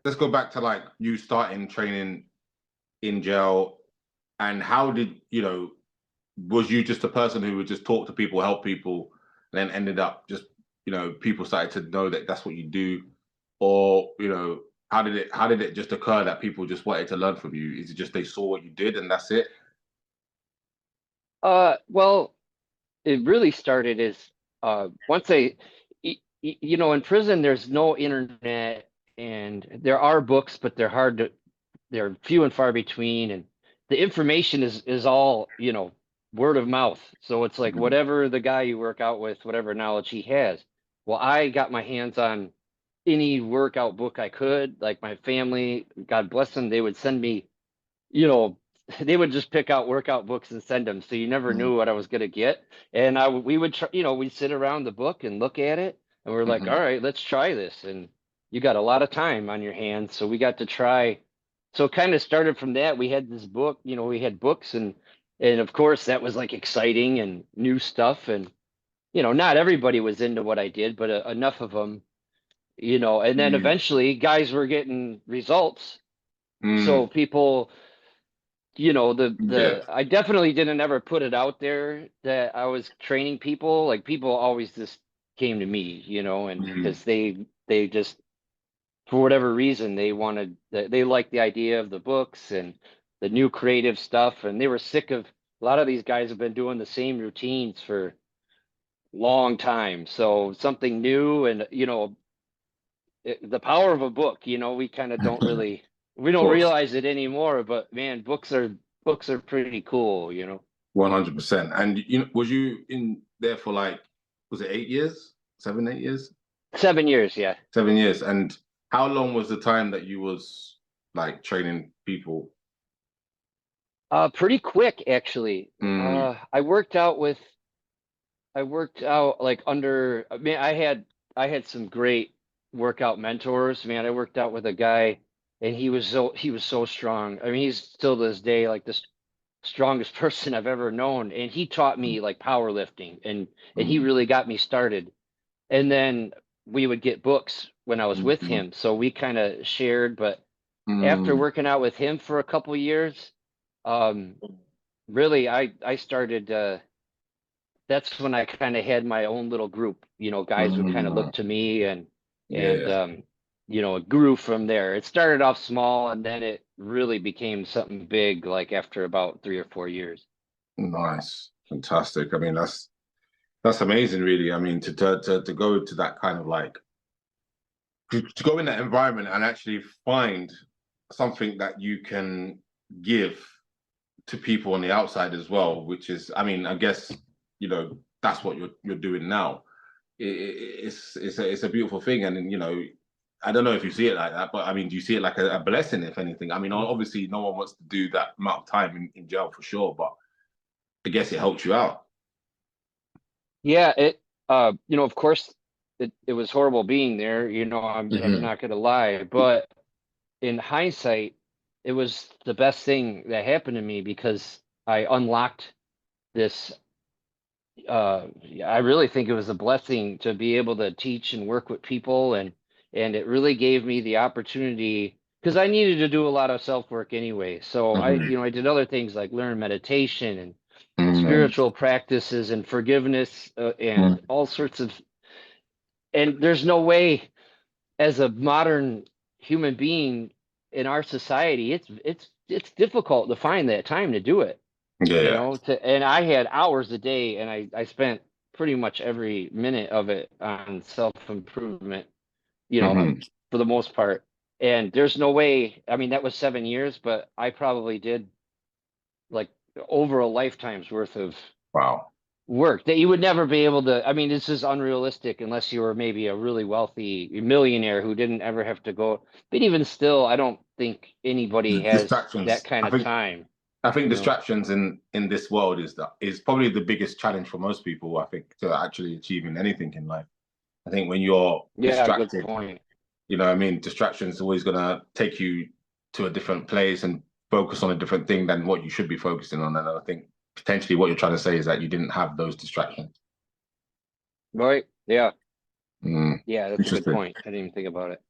let's go back to like you starting training in jail, and how did was you just a person who would just talk to people, help people, and then ended up just people started to know that that's what you do, or how did it just occur that people just wanted to learn from you? Is it just they saw what you did and that's it? Well, it really started as once in prison, there's no internet and there are books, but they're few and far between. And the information is all, word of mouth. So it's like Mhm. whatever the guy you work out with, whatever knowledge he has. Well, I got my hands on any workout book I could. Like my family, God bless them, they would send me, you know, they would just pick out workout books and send them. So you never Mhm. knew what I was going to get. And we would try, we'd sit around the book and look at it. And we're like, all Mhm. right, let's try this. And you got a lot of time on your hands. So we got to try. So it kind of started from that. We had this book, we had books and of course that was like exciting and new stuff. And, not everybody was into what I did, but enough of them, and then Mm. eventually guys were getting results. Mm. So people, Yeah. the I definitely didn't ever put it out there that I was training people. Like people always just came to me, and Mm. because they just for whatever reason they liked the idea of the books and the new creative stuff, and they were sick of a lot of these guys have been doing the same routines for a long time. So something new and the power of a book, we kind of don't Of really we don't course. realize it anymore, but man, books are pretty cool. 100%. And was you in there for like, was it 8 years? 7, 8 years? 7 years, yeah. 7 years. And how long was the time that you was like training people? Pretty quick actually. Mm. I worked out like under, I mean, I had some great workout mentors. Man, I worked out with a guy and he was so strong. I mean, he's still to this day like the strongest person I've ever known. And he taught me like powerlifting and he Mm. really got me started. And then we would get books when I was with Mm. him. So we kind of shared, but after Mm. working out with him for a couple years, um, really I started that's when I kind of had my own little group. Guys would kind of Mm. look to me and Yeah. it grew from there. It started off small and then it really became something big like after about 3 or 4 years. Nice. Fantastic. I mean, that's amazing, really. I mean, to go to that kind of like to go in that environment and actually find something that you can give to people on the outside as well, which is, I mean, I guess that's what you're doing now. It's a beautiful thing, and I don't know if you see it like that, but I mean, do you see it like a blessing, if anything? I mean, obviously, no one wants to do that amount of time in jail for sure, but I guess it helps you out. Yeah, of course it was horrible being there, I'm Hmm. not gonna lie, but in hindsight, it was the best thing that happened to me because I unlocked this I really think it was a blessing to be able to teach and work with people and it really gave me the opportunity because I needed to do a lot of self work anyway. So I did other things like learn meditation and Hmm. spiritual practices and forgiveness and Hmm. all sorts of and there's no way as a modern human being in our society it's difficult to find that time to do it Yeah. and I had hours a day and I spent pretty much every minute of it on self-improvement, you know, Hmm. for the most part. And there's no way, I mean, that was 7 years, but I probably did like over a lifetime's worth of Wow. work that you would never be able to. I mean, this is unrealistic unless you were maybe a really wealthy millionaire who didn't ever have to go. But even still, I don't think anybody has that Distractions. kind I of think time, I think you know? distractions in this world is probably the biggest challenge for most people, I think, to actually achieving anything in life. I think when you're Yeah, good distracted, point. what I mean, distraction is always gonna take you to a different place and focus on a different thing than what you should be focusing on. And I think potentially what you're trying to say is that you didn't have those distractions. Right. Yeah. Mm, Yeah, that's a good interesting. point. I didn't even think about it.